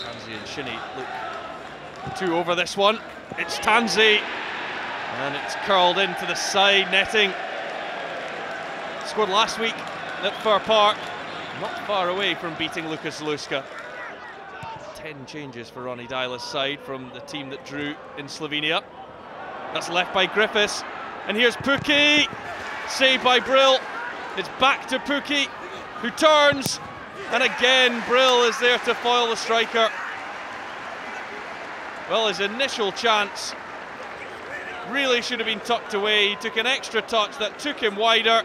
Tansey and Shinnie look two over this one. It's Tansey, and it's curled into the side netting. Scored last week at Fir Park, not far away from beating Lucas Zaluska. 10 changes for Ronnie Dyla's side from the team that drew in Slovenia. That's left by Griffiths, and here's Pukki, saved by Brill. It's back to Pukki, who turns, and again Brill is there to foil the striker. Well, his initial chance really should have been tucked away. He took an extra touch that took him wider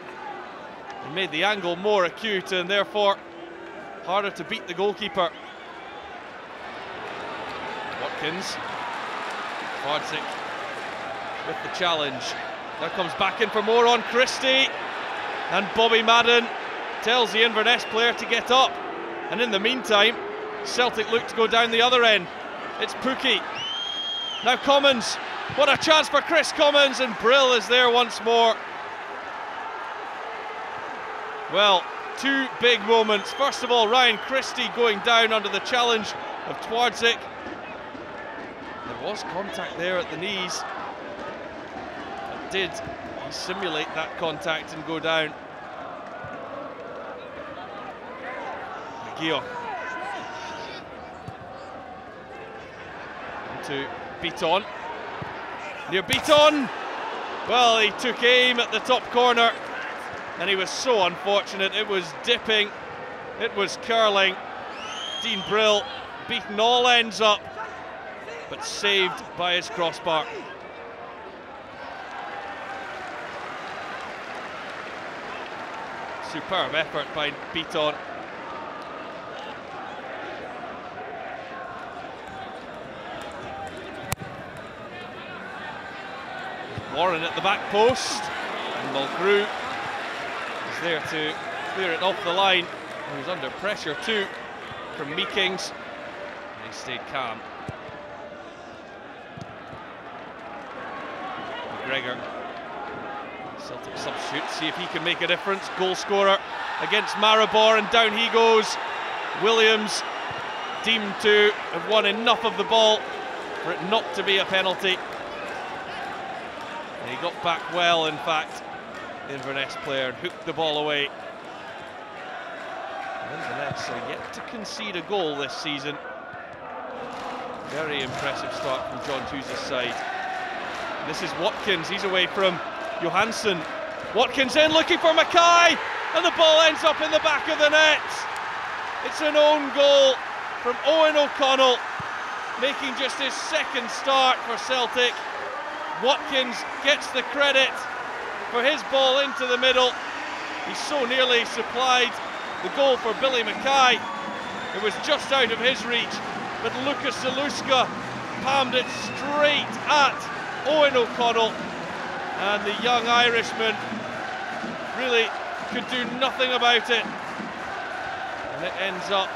and made the angle more acute, and therefore harder to beat the goalkeeper. Watkins, Twardzik with the challenge. Now comes back in for more on Christie, and Bobby Madden tells the Inverness player to get up. And in the meantime, Celtic look to go down the other end. It's Pukki. Now Commons. What a chance for Chris Commons, and Brill is there once more. Well, two big moments. First of all, Ryan Christie going down under the challenge of Twardzik. There was contact there at the knees. But did he simulate that contact and go down? McGeoch. To Beaton. Near Beaton. Well, he took aim at the top corner, and he was so unfortunate. It was dipping, it was curling. Dean Brill beaten all ends up, but saved by his crossbar. Superb effort by Beaton. Warren at the back post, and Mulgrew is there to clear it off the line. He was under pressure too from Meekings, and he stayed calm. McGregor, Celtic substitute, see if he can make a difference. Goal scorer against Maribor, and down he goes. Williams deemed to have won enough of the ball for it not to be a penalty. And he got back well, in fact, Inverness player, and hooked the ball away. Inverness are yet to concede a goal this season. Very impressive start from John Hughes' side. This is Watkins, he's away from Johansson. Watkins in, looking for Mackay, and the ball ends up in the back of the net. It's an own goal from Owen O'Connell, making just his second start for Celtic. Watkins gets the credit for his ball into the middle. He so nearly supplied the goal for Billy Mackay. It was just out of his reach, but Lucas Zaluska palmed it straight at Owen O'Connell, and the young Irishman really could do nothing about it. And it ends up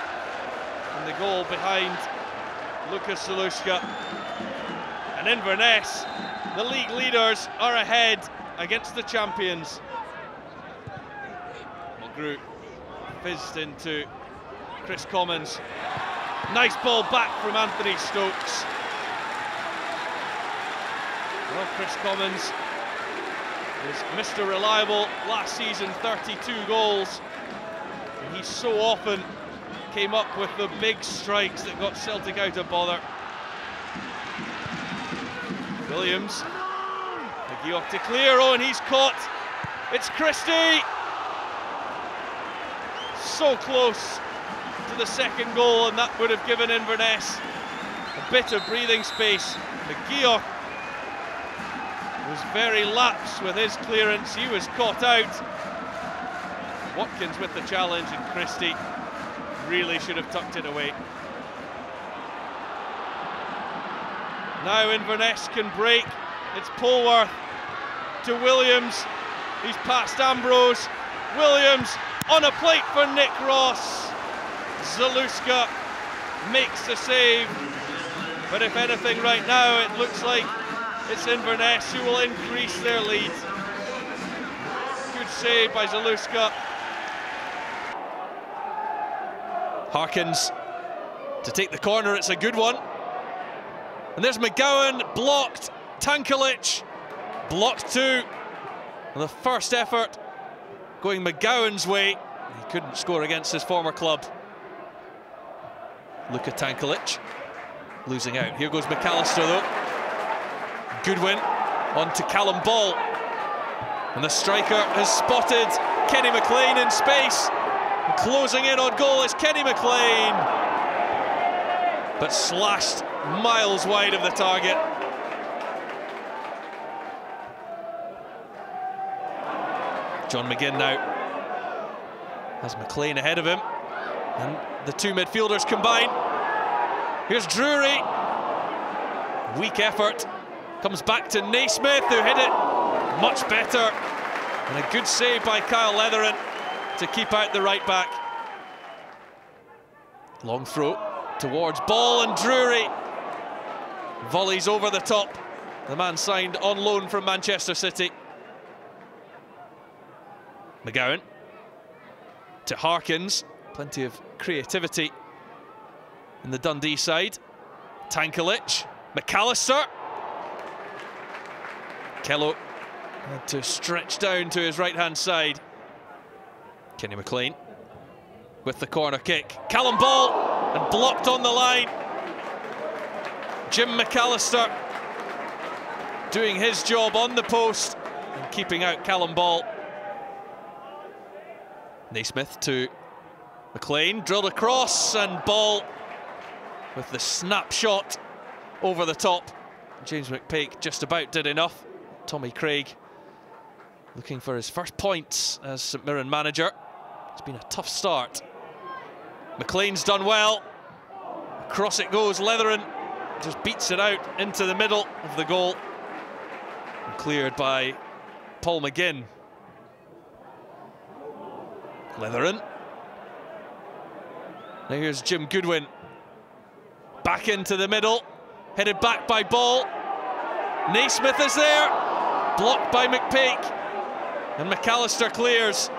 in the goal behind Lucas Zaluska. And Inverness, the league leaders, are ahead against the champions. Mulgrew fizzed into Chris Commons. Nice ball back from Anthony Stokes. Well, Chris Commons is Mr. Reliable last season, 32 goals. And he so often came up with the big strikes that got Celtic out of bother. Williams, McGeoch to clear, and he's caught. It's Christie. So close to the second goal, and that would have given Inverness a bit of breathing space. McGeoch was very lapse with his clearance. He was caught out. Watkins with the challenge, and Christie really should have tucked it away. Now Inverness can break. It's Polworth to Williams. He's past Ambrose. Williams on a plate for Nick Ross. Zaluska makes the save. But if anything right now, it looks like it's Inverness who will increase their lead. Good save by Zaluska. Harkins to take the corner. It's a good one. And there's McGowan, blocked. Tankulic, blocked too. And the first effort going McGowan's way. He couldn't score against his former club. Look at Tankulic, losing out. Here goes McAllister though. Goodwin on to Callum Ball. And the striker has spotted Kenny McLean in space. And closing in on goal is Kenny McLean. But slashed miles wide of the target. John McGinn now has McLean ahead of him. And the two midfielders combine. Here's Drury. Weak effort. Comes back to Naismith, who hit it much better. And a good save by Kyle Leatherin to keep out the right back. Long throw towards Ball, and Drury volleys over the top. The man signed on loan from Manchester City. McGowan to Harkins. Plenty of creativity in the Dundee side. Tankulic, McAllister. Kello had to stretch down to his right-hand side. Kenny McLean with the corner kick. Callum Ball, and blocked on the line. Jim McAllister doing his job on the post and keeping out Callum Ball. Naismith to McLean, drilled across, and Ball with the snapshot over the top. James McPake just about did enough. Tommy Craig looking for his first points as St Mirren manager. It's been a tough start. McLean's done well. Across it goes. Leatherin just beats it out into the middle of the goal. And cleared by Paul McGinn. Leatherin. Now here's Jim Goodwin. Back into the middle. Headed back by Ball. Naismith is there. Blocked by McPake. And McAllister clears.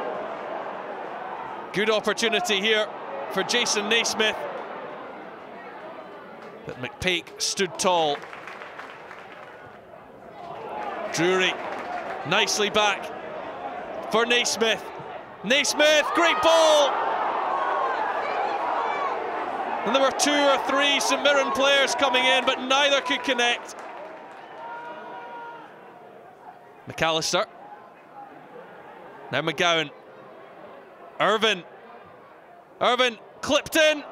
Good opportunity here for Jason Naismith. But McPake stood tall. Drury nicely back for Naismith. Naismith, great ball! And there were 2 or 3 St Mirren players coming in, but neither could connect. McAllister. Now McGowan. Irvin. Irvin clipped in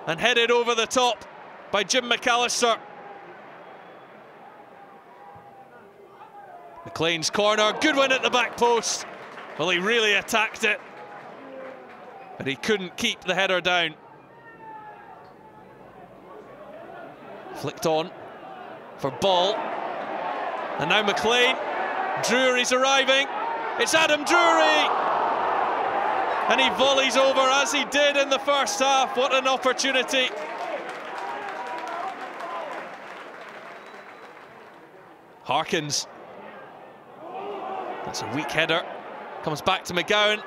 and headed over the top by Jim McAllister. McLean's corner, Goodwin at the back post. Well, he really attacked it, but he couldn't keep the header down. Flicked on for Ball. And now McLean. Drury's arriving. It's Adam Drury! And he volleys over as he did in the first half. What an opportunity. Harkins. That's a weak header. Comes back to McGowan.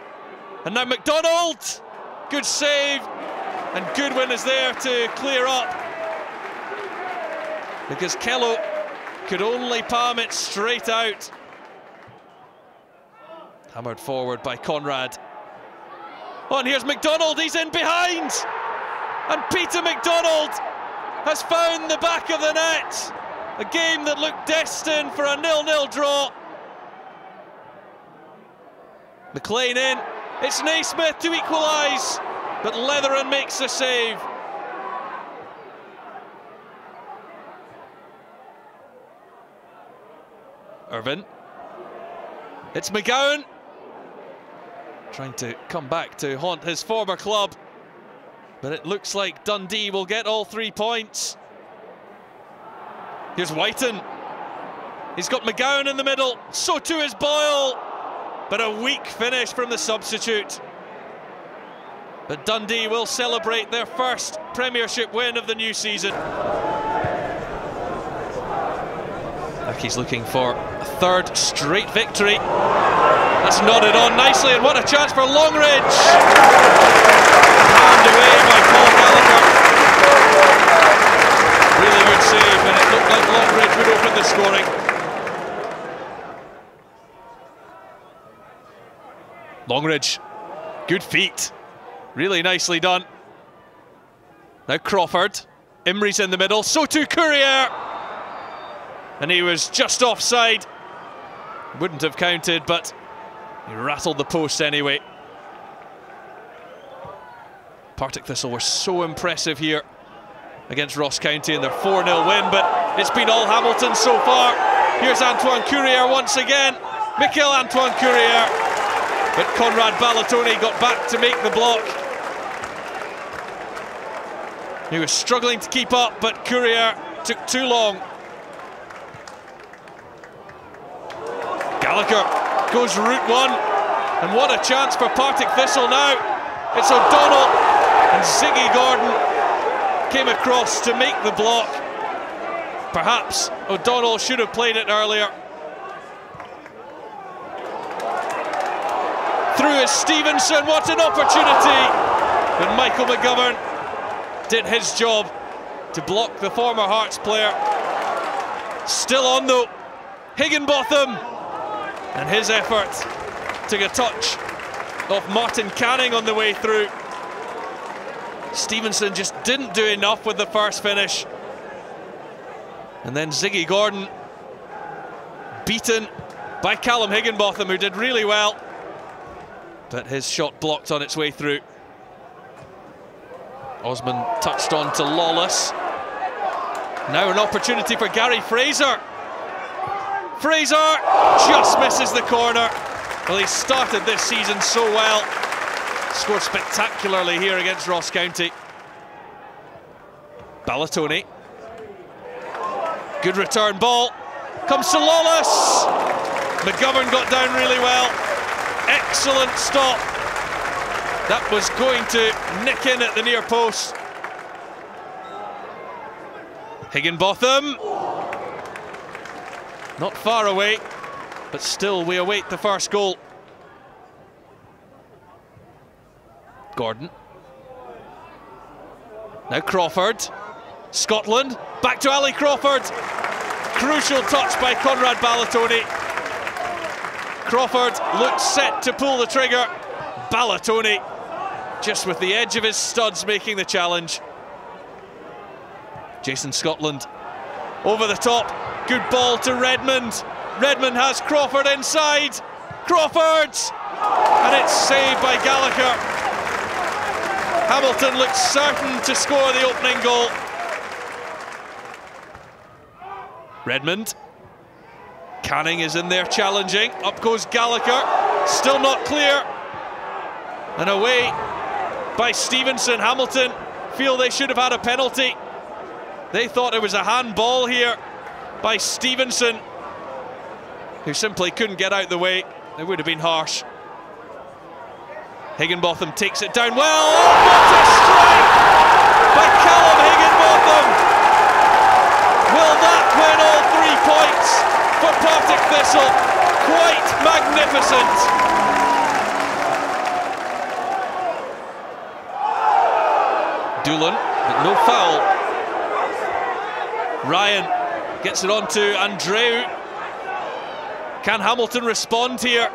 And now McDonald! Good save. And Goodwin is there to clear up. Because Kello could only palm it straight out. Hammered forward by Conrad. Oh, and here's McDonald, he's in behind! And Peter McDonald has found the back of the net. A game that looked destined for a 0-0 draw. McLean in, it's Naismith to equalise, but Leatherin makes the save. Irvin. It's McGowan. Trying to come back to haunt his former club. But it looks like Dundee will get all 3 points. Here's Whiten. He's got McGowan in the middle. So too is Boyle. But a weak finish from the substitute. But Dundee will celebrate their first Premiership win of the new season. Accies looking for a 3rd straight victory. That's nodded on nicely, and what a chance for Longridge! Palmed away by Paul Gallagher. Longridge, good feet, really nicely done. Now Crawford, Imrie's in the middle, so too Courier, and he was just offside. Wouldn't have counted, but he rattled the post anyway. Partick Thistle were so impressive here against Ross County in their 4-0 win, but it's been all Hamilton so far. Here's Antoine Courier once again, Michael-Antoine Courier, but Conrad Ballatoni got back to make the block. He was struggling to keep up, but Courier took too long. Gallagher goes route one, and what a chance for Partick Thistle now. It's O'Donnell, and Ziggy Gordon came across to make the block. Perhaps O'Donnell should have played it earlier. Through is Stevenson, what an opportunity! But Michael McGovern did his job to block the former Hearts player. Still on though, Higginbotham, and his effort took a touch of Martin Canning on the way through. Stevenson just didn't do enough with the first finish. And then Ziggy Gordon beaten by Callum Higginbotham, who did really well, but his shot blocked on its way through. Osman touched on to Lawless. Now an opportunity for Gary Fraser. Fraser just misses the corner. Well, he started this season so well. Scored spectacularly here against Ross County. Ballatoni. Good return ball. Comes to Lawless. McGovern got down really well. Excellent stop. That was going to nick in at the near post. Higginbotham. Not far away, but still we await the first goal. Gordon. Now Crawford. Scotland. Back to Ali Crawford. Crucial touch by Conrad Ballatoni. Crawford looked set to pull the trigger. Ballatoni just with the edge of his studs making the challenge. Jason Scotland over the top. Good ball to Redmond. Redmond has Crawford inside. Crawford! And it's saved by Gallagher. Hamilton looked certain to score the opening goal. Redmond. Canning is in there challenging. Up goes Gallagher. Still not clear. And away by Stevenson. Hamilton feel they should have had a penalty. They thought it was a handball here by Stevenson, who simply couldn't get out the way. It would have been harsh. Higginbotham takes it down well. Oh, what a strike by Callum Higginbotham! Will that win all 3 points for Partick Thistle? Quite magnificent. Doolan, but no foul. Ryan gets it on to Andreu. Can Hamilton respond here?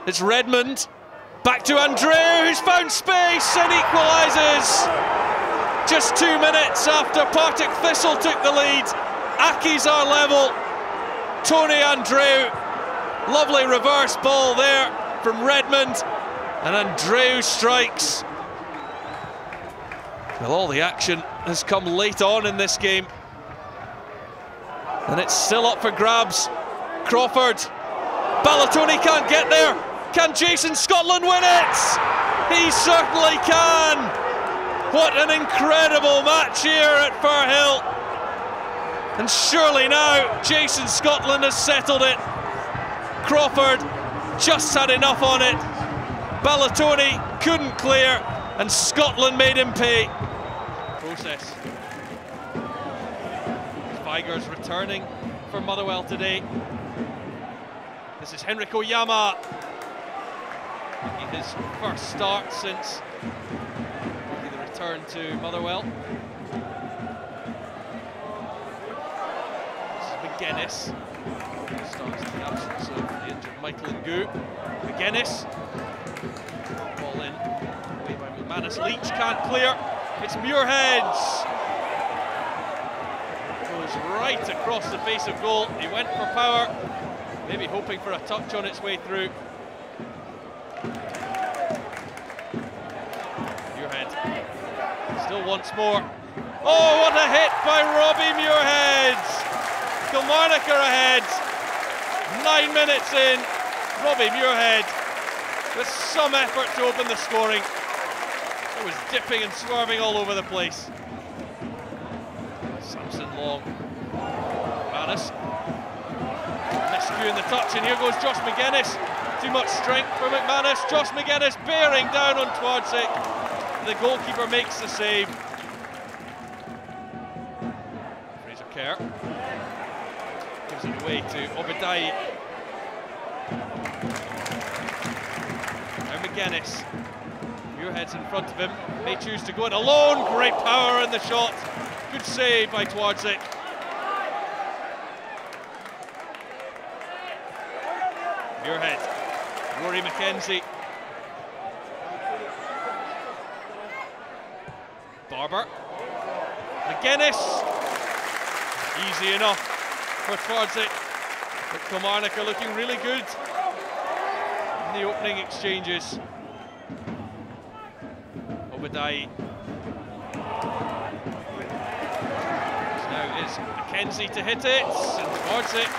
It's Redmond. Back to Andreu, who's found space and equalises. Just 2 minutes after Partick Thistle took the lead. Accies are level. Tony Andreu. Lovely reverse ball there from Redmond. And Andreu strikes. Well, all the action has come late on in this game. And it's still up for grabs. Crawford. Ballatoni can't get there. Can Jason Scotland win it? He certainly can. What an incredible match here at Firhill. And surely now Jason Scotland has settled it. Crawford just had enough on it. Ballatoni couldn't clear, and Scotland made him pay. Process. Vigors returning for Motherwell today. This is Henrik Oyama. Making his first start since the return to Motherwell. This is McGuinness. Starts in the absence of the injured Michael Ngoo. McGuinness. Ball in. Away by McManus. Leach can't clear. It's Muirhead's. Goes right across the face of goal. He went for power. Maybe hoping for a touch on its way through. Muirhead. Still once more. Oh, what a hit by Robbie Muirhead! Kilmarnock are ahead. 9 minutes in. Robbie Muirhead with some effort to open the scoring. It was dipping and swerving all over the place. Samson long. McManus. Miscue in the touch, and here goes Josh McGuinness. Too much strength for McManus. Josh McGuinness bearing down on Twardzik. The goalkeeper makes the save. Fraser Kerr gives it away to Obadiah. Now McGuinness. Muirhead's in front of him. May choose to go it alone. Great power in the shot. Good save by Twardzik. Muirhead. Rory McKenzie. Barber. McGuinness. Easy enough for Twardzik. But Kilmarnock are looking really good in the opening exchanges. Obadiah. Now is McKenzie to hit it, and Twardzik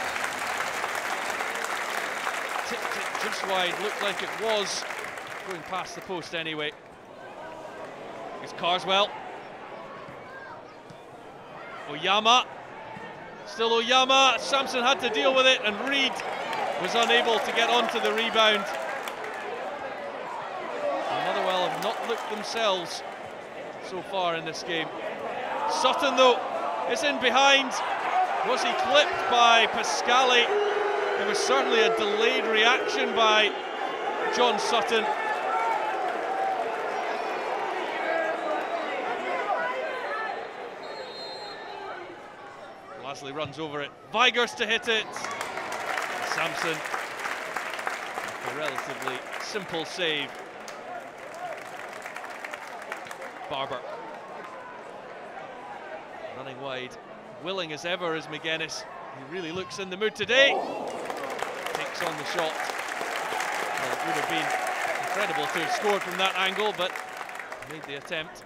tipped it just wide. Looked like it was going past the post anyway. It's Carswell. Oyama. Still Oyama. Samson had to deal with it, and Reid was unable to get onto the rebound. Motherwell have not looked themselves so far in this game. Sutton, though, is in behind. Was he clipped by Pascali? It was certainly a delayed reaction by John Sutton. Lasley runs over it. Vigurs to hit it. Samson. A relatively simple save. Barber. Running wide. Willing as ever is McGuinness. He really looks in the mood today. Takes on the shot. Well, it would have been incredible to have scored from that angle, but made the attempt.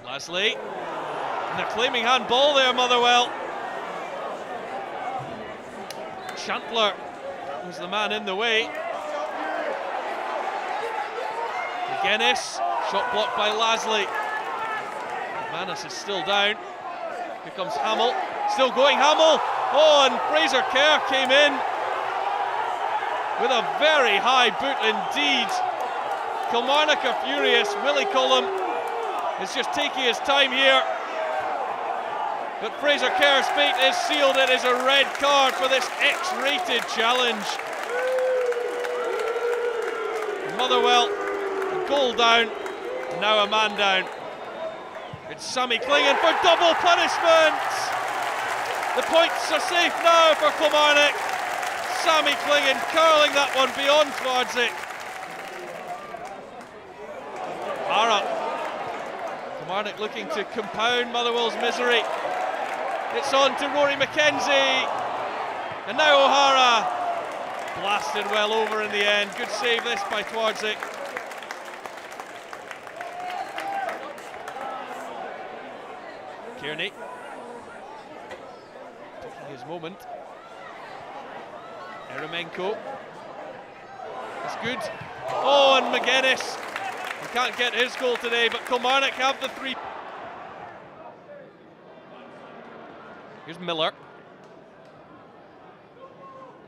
Lasley. And they're claiming handball there, Motherwell. Chantler was the man in the way. McGuinness, shot blocked by Lasley. McManus is still down. Here comes Hamill, still going Hamill. Oh, and Fraser Kerr came in with a very high boot indeed. Kilmarnock are furious. Willie Cullum is just taking his time here. But Fraser Kerr's fate is sealed. It is a red card for this X-rated challenge. Motherwell, a goal down, now a man down. It's Sammy Clingan for double punishment. The points are safe now for Kilmarnock. Sammy Clingan curling that one beyond Twardzik. O'Hara. Kilmarnock looking to compound Motherwell's misery. It's on to Rory McKenzie. And now O'Hara. Blasted well over in the end. Good save this by Twardzik. Kearney. Taking his moment. Eremenko. That's good. Oh, and McGuinness. He can't get his goal today, but Kilmarnock have the three. Here's Miller.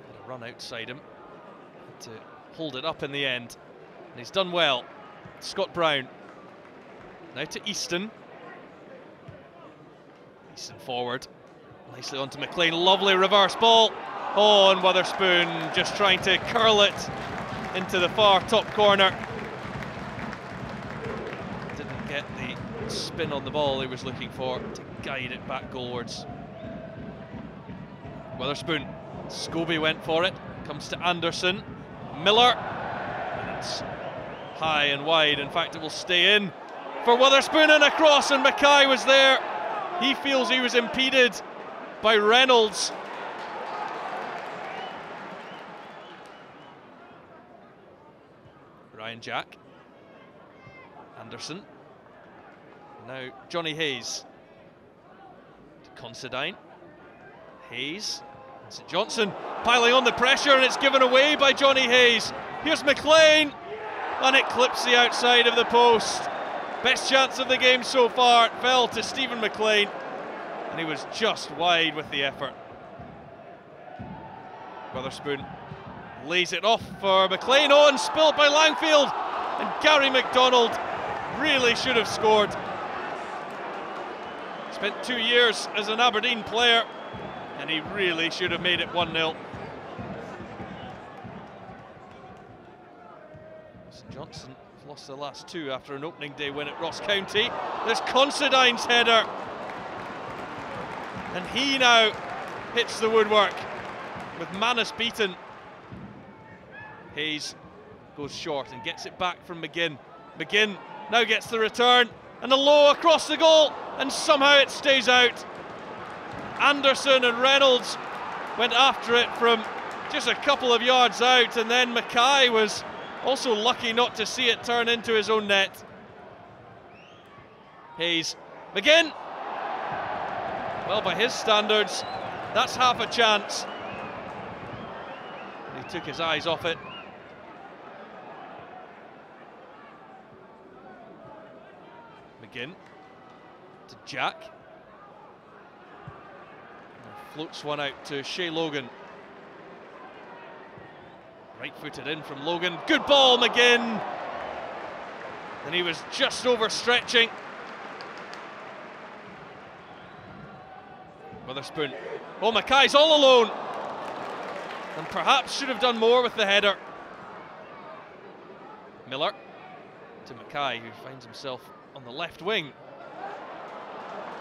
Had a run outside him. Had to hold it up in the end. And he's done well. Scott Brown. Now to Easton. Easton forward. Nicely onto McLean. Lovely reverse ball. Oh, and Witherspoon just trying to curl it into the far top corner. Didn't get the spin on the ball he was looking for. guide it back goalwards. Witherspoon, Scobie went for it, comes to Anderson, Miller, and it's high and wide. In fact, it will stay in for Witherspoon, and across, and Mackay was there. He feels he was impeded by Reynolds. Ryan Jack, Anderson, now Johnny Hayes to Considine, Hayes, St Johnstone piling on the pressure, and it's given away by Johnny Hayes. Here's McLean, and it clips the outside of the post. Best chance of the game so far, it fell to Stephen McLean, and he was just wide with the effort. Witherspoon lays it off for McLean. Oh, and spilled by Langfield, and Gary MacDonald really should have scored. Spent 2 years as an Aberdeen player, and he really should have made it 1-0. St Johnstone have lost the last 2 after an opening day win at Ross County. There's Considine's header, and he now hits the woodwork with Manus beaten. Hayes goes short and gets it back from McGinn. McGinn now gets the return, and a low across the goal, and somehow it stays out. Anderson and Reynolds went after it from just a couple of yards out, and then Mackay was also lucky not to see it turn into his own net. Hayes, McGinn, well, by his standards, that's half a chance. And he took his eyes off it. McGinn to Jack. Floats one out to Shea Logan. Right-footed in from Logan. Good ball, McGinn. And he was just overstretching. Witherspoon. Oh, Mackay's all alone. And perhaps should have done more with the header. Miller to Mackay, who finds himself on the left wing.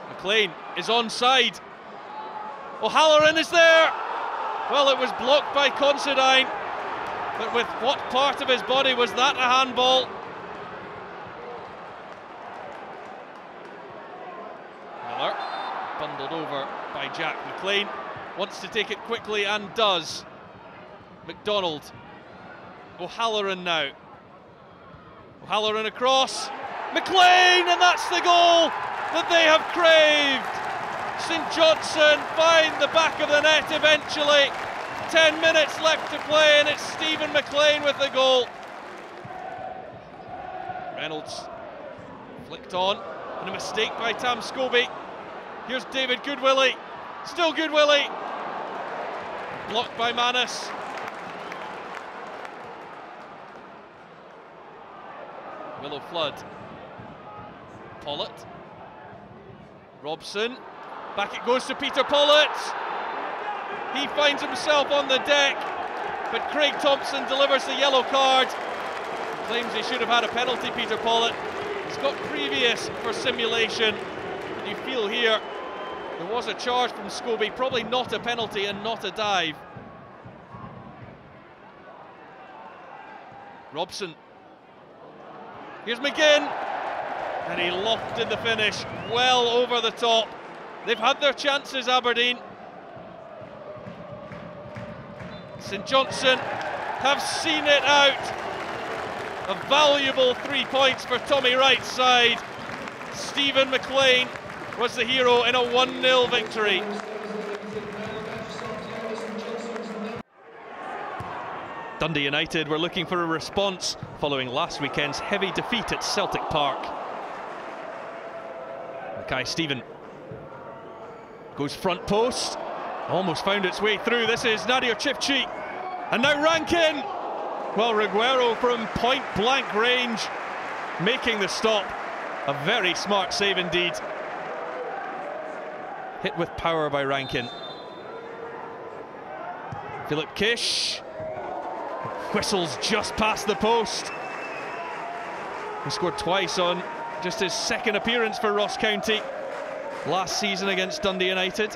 McLean is onside. O'Halloran is there. Well, it was blocked by Considine, but with what part of his body was that a handball? Miller, bundled over by Jack. McLean wants to take it quickly and does. MacDonald. O'Halloran now. O'Halloran across. McLean, and that's the goal that they have craved. St Johnstone find the back of the net eventually. 10 minutes left to play, and it's Stephen McLean with the goal. Reynolds flicked on, and a mistake by Tam Scobie. Here's David Goodwillie, still Goodwillie. Blocked by Manus. Willow Flood. Pollitt. Robson. Back it goes to Peter Pollitt. He finds himself on the deck, but Craig Thompson delivers the yellow card. Claims he should have had a penalty, Peter Pollitt. He's got previous for simulation, but you feel here there was a charge from Scobie, probably not a penalty and not a dive. Robson. Here's McGinn, and he lofted the finish well over the top. They've had their chances, Aberdeen. St Johnstone have seen it out. A valuable 3 points for Tommy Wright's side. Stephen McLean was the hero in a 1-0 victory. Dundee United were looking for a response following last weekend's heavy defeat at Celtic Park. Mackay Stephen goes front post, almost found its way through. This is Nadir Chipchi, and now Rankin. Well, Reguero from point blank range making the stop. A very smart save indeed. Hit with power by Rankin. Philip Kish whistles just past the post. He scored twice on just his second appearance for Ross County. last season against Dundee United.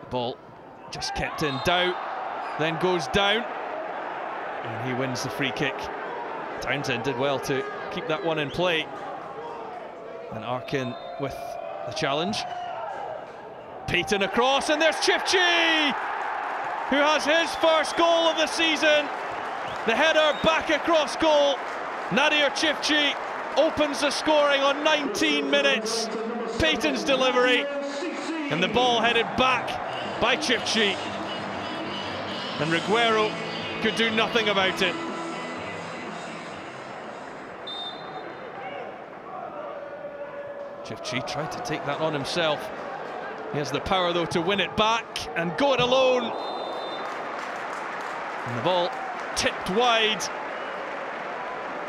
The ball just kept in doubt, then goes down, and he wins the free kick. Townsend did well to keep that one in play. And Arkin with the challenge. Payton across, and there's Chifchi, who has his first goal of the season. The header back across goal. Nadir Chifchi opens the scoring on 19 minutes. Payton's delivery, and the ball headed back by Chifchi. And Reguero could do nothing about it. Chifchi tried to take that on himself. He has the power though to win it back and go it alone. And the ball tipped wide.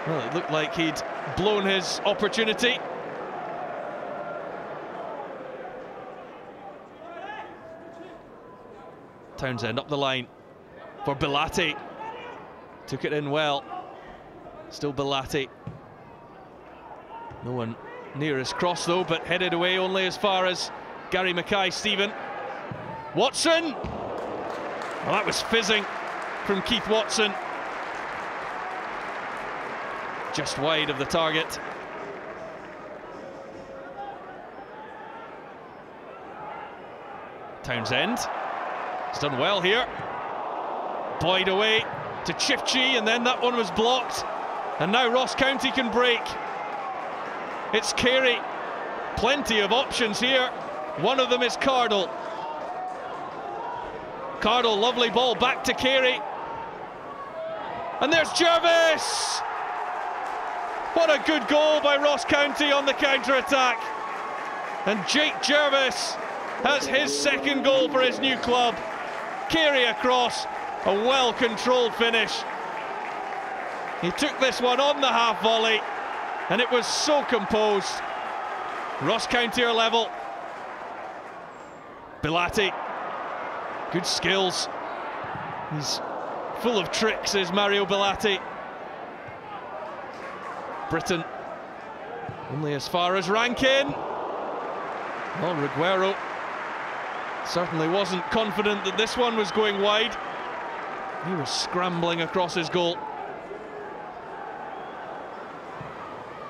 Well, it looked like he'd blown his opportunity. Townsend up the line for Bilati. Took it in well. Still Bilati. No one near his cross though, but headed away only as far as Gary Mackay-Steven. Watson! Well, that was fizzing from Keith Watson. Just wide of the target. Townsend. He's done well here. Boyd away to Chifchi, and then that one was blocked. And now Ross County can break. It's Carey. Plenty of options here. One of them is Cardle. Cardle, lovely ball back to Carey. And there's Jervis! What a good goal by Ross County on the counter-attack. And Jake Jervis has his second goal for his new club. Carey across, a well-controlled finish. He took this one on the half volley, and it was so composed. Ross County are level. Bilati, good skills. He's full of tricks, is Mario Bilati. Britain only as far as Rankin. Well, Reguero certainly wasn't confident that this one was going wide. He was scrambling across his goal.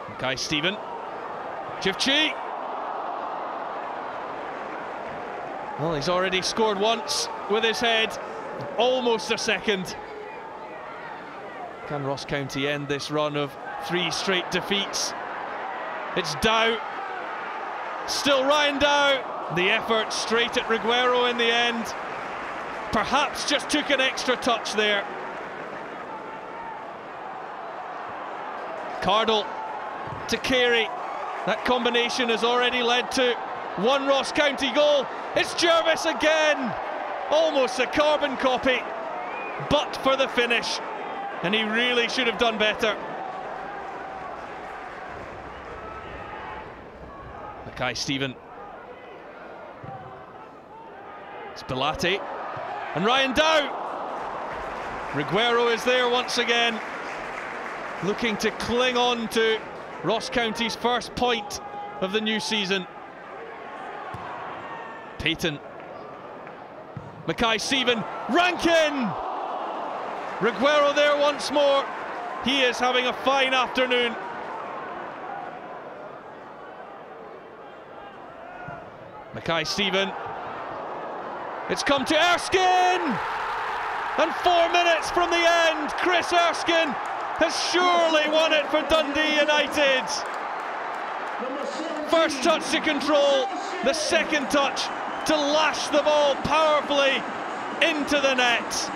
Mackay-Steven. Chifchi. Well, he's already scored once with his head, almost a second. Can Ross County end this run of 3 straight defeats? It's Dow. Still Ryan Dow. The effort straight at Reguero in the end. Perhaps just took an extra touch there. Cardle to Carey. That combination has already led to one Ross County goal. It's Jervis again. Almost a carbon copy, but for the finish. And he really should have done better. Mackay-Steven. It's Bilati. And Ryan Dow. Reguero is there once again, looking to cling on to Ross County's first point of the new season. Payton. Mackay-Steven. Rankin! Reguero there once more. He is having a fine afternoon. Mackay-Steven. It's come to Erskine! And 4 minutes from the end, Chris Erskine has surely won it for Dundee United. First touch to control, the second touch to lash the ball powerfully into the net.